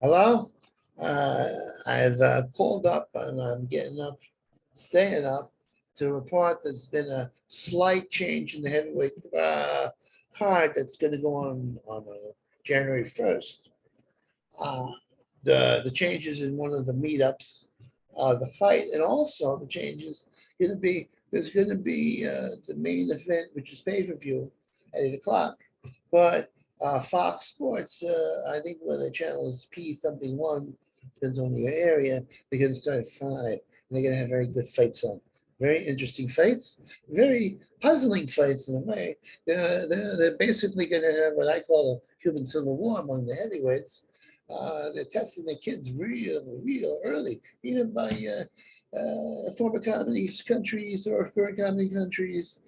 Hello? I've called up and I'm getting up, staying up to report there's been a slight change in the heavyweight card that's going to go on January 1st. Uh, the changes in one of the meetups, the fight, and also the changes going to be there's going to be the main event, which is pay-per-view at 8 o'clock. But Fox Sports, I think where the channel is P something one, depends on your area, they're going to start at 5, and they're going to have very good fights on. Very interesting fights, very puzzling fights in a way. They're basically going to have what I call a Cuban Civil War among the heavyweights. They're testing the kids real early, even by former communist countries or current communist countries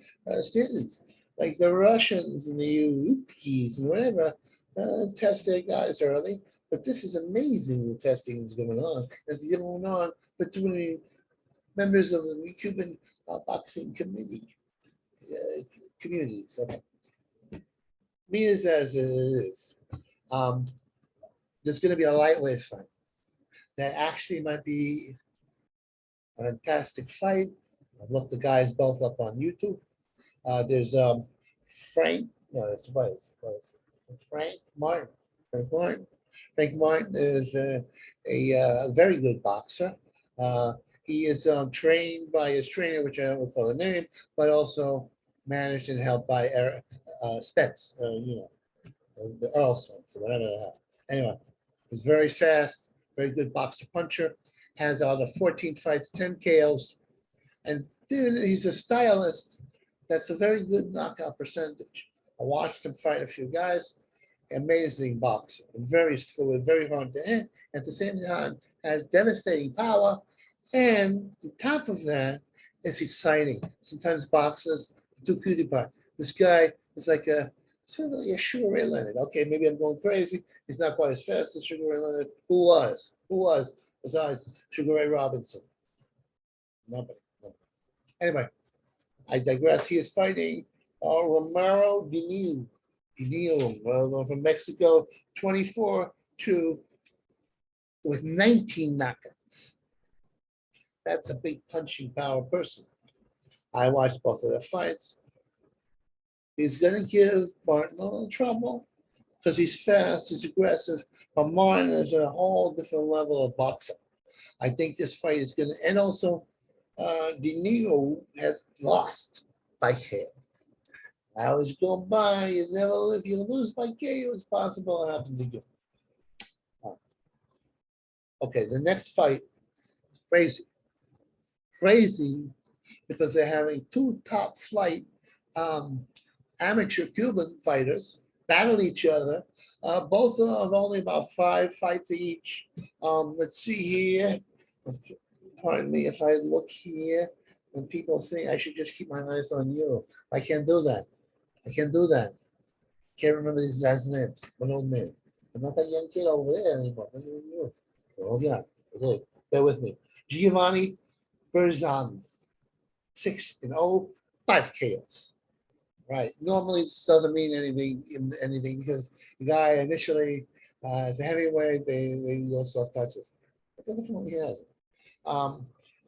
standards. Like the Russians and the Ukrainians and whatever test their guys early. But this is amazing the testing is going on. It's going on between members of the Cuban boxing communities. Okay. Me as it is. There's going to be a lightweight fight that actually might be a fantastic fight. I've looked the guys both up on YouTube. There's Frank, no, that's Frank Martin. Frank Martin. Frank Martin is a very good boxer. He is trained by his trainer, which I don't recall the name, but also managed and helped by Spets, the Earl Spets, or whatever the hell. Anyway, he's very fast, very good boxer puncher, has out of 14 fights, 10 KOs, and then he's a stylist that's a very good knockout percentage. I watched him fight a few guys, amazing boxer, very fluid, very hard to hit, at the same time has devastating power, and on top of that, it's exciting. Sometimes boxers do cutie pie. This guy is like a sort of like a Sugar Ray Leonard. Okay, maybe I'm going crazy. He's not quite as fast as Sugar Ray Leonard. Who was besides Sugar Ray Robinson? Nobody. Anyway, I digress. He is fighting Romero Dineo from Mexico, 24-2 with 19 knockouts. That's a big punching power person. I watched both of their fights. He's going to give Martin a little trouble because he's fast, he's aggressive, but Martin is at a whole different level of boxing. I think this fight is going to, and also Dineo has lost by KO. I always go by, you never, if you lose by KO, it's possible it happens again. Okay, the next fight is crazy. Crazy because they're having two top flight amateur Cuban fighters battle each other. Both of only about 5 fights each. Let's see here. Pardon me if I look here and people say I should just keep my eyes on you. I can't do that. I can't do that. Can't remember these guys' names. One old man. I'm not that young kid over there anymore. Oh yeah. Okay. Bear with me. Giovanni Berzan. 6-0, 5 KOs. Right. Normally, this doesn't mean anything because the guy initially, as a heavyweight, they go soft touches. But definitely has it.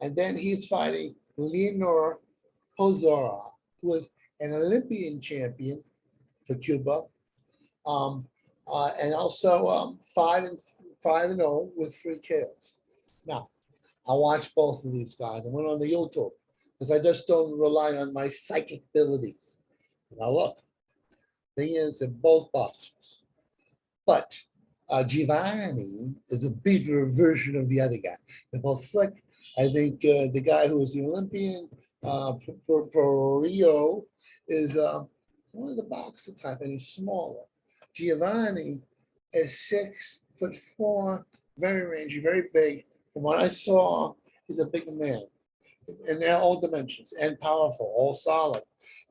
And then he's fighting Leonor Pozora, who was an Olympian champion for Cuba, and also 5-0 with 3 KOs. Now, I watched both of these guys. I went on the YouTube because I just don't rely on my psychic abilities. Now look, thing is, they're both boxers, but Giovanni is a bigger version of the other guy. They're both slick. I think the guy who was the Olympian for Rio is one of the boxer type, and he's smaller. Giovanni is 6'4", very rangy, very big. From what I saw, he's a big man. And they're all dimensions and powerful, all solid.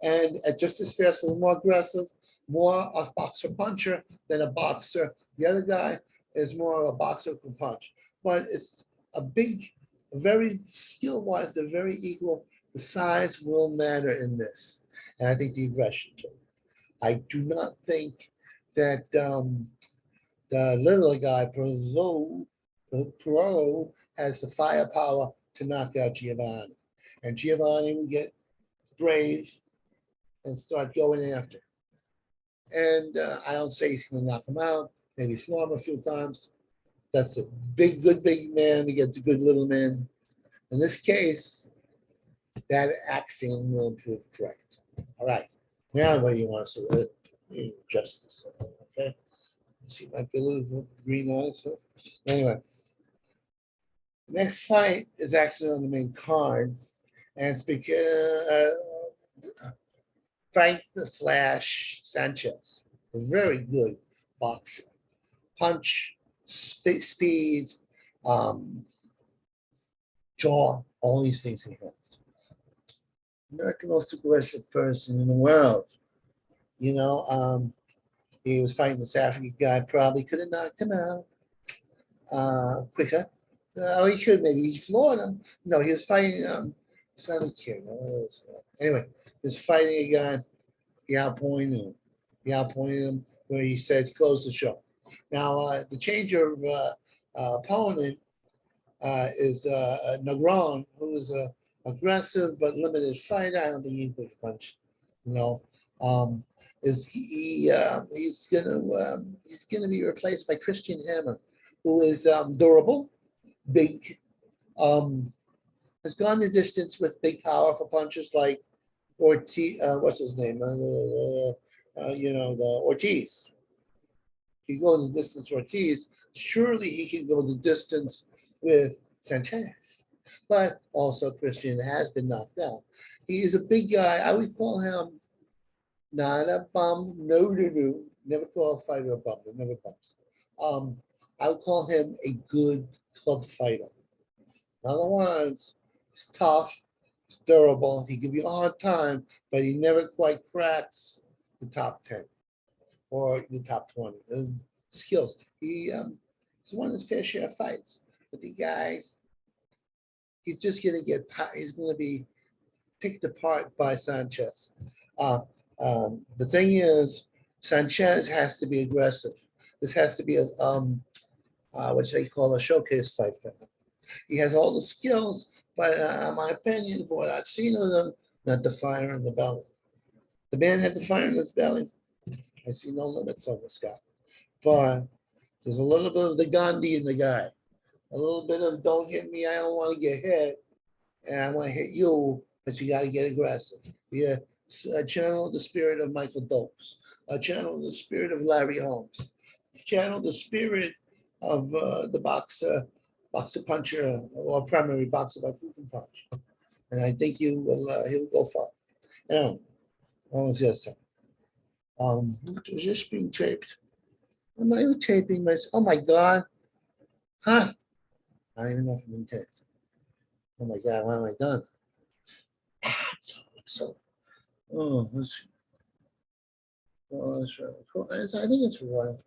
And just as fast, a little more aggressive, more a boxer puncher than a boxer. The other guy is more of a boxer who can punch. But it's a big, very skill-wise, they're very equal. The size will matter in this. And I think the aggression too. I do not think that The little guy, Perot, has the firepower to knock out Giovanni. And Giovanni will get brave and start going after. And I don't say he's going to knock him out, maybe floor him a few times. That's a good big man against a good little man. In this case, that axiom will prove correct. All right. Now, what do you want to say? Justice. Okay. See my blue green on it. So anyway, next fight is actually on the main card, and it's because Frank the Flash Sanchez, a very good boxer, punch, speed, jaw, all these things he has. Not the most aggressive person in the world. You know, he was fighting this African guy, probably could have knocked him out quicker. Oh, he could maybe. He floored him. No, he was fighting this other kid. Anyway, he was fighting a guy. He outpointed him. Where he said, close the show. Now, the change of opponent is Negron, who is a aggressive but limited fighter. I don't think he could punch. You know, he's gonna be replaced by Christian Hammer, who is durable, big, has gone the distance with big, powerful punches like Ortiz. What's his name? The Ortiz. He goes the distance with Ortiz. Surely he can go the distance with Sanchez. But also Christian has been knocked out. He's a big guy. I would call him not a bum. No. Never call a fighter a bum. They're never bums. I would call him a good club fighter. In other words, he's tough, he's durable, he give you a hard time, but he never quite cracks the top 10 or the top 20. Skills. He's won his fair share of fights. But the guy, he's just going to be picked apart by Sanchez. The thing is, Sanchez has to be aggressive. This has to be a what they call a showcase fight for him. He has all the skills, but in my opinion, for what I've seen of him, not the fire in the belly. The man had the fire in his belly. I see no limits on this guy. But there's a little bit of the Gandhi in the guy. A little bit of don't hit me, I don't want to get hit. And I want to hit you, but you got to get aggressive. Yeah, channel the spirit of Michael Dokes. Channel the spirit of Larry Holmes. Channel the spirit of the boxer puncher or primary boxer by proof and punch. And I think he'll go far. What was the other side? Is this being taped? Am I even taping myself? Oh my God. Huh? I don't even know if I'm being taped. Oh my God, what have I done? Let's see. Oh, that's right. Cool. I think it's right.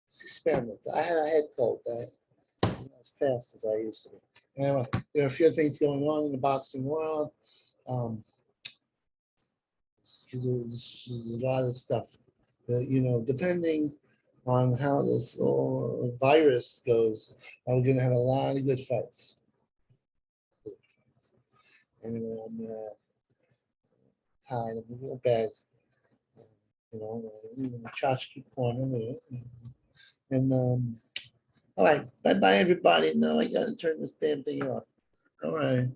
Let's experiment. I had a head cold. Not as fast as I used to be. Anyway, there are a few things going on in the boxing world. There's a lot of stuff that, depending on how this virus goes, we're going to have a lot of good fights. Anyway, I'm tired. I'm a little bad. In the tchotchke corner. And all right, bye everybody. No, I got to turn this damn thing off. All right.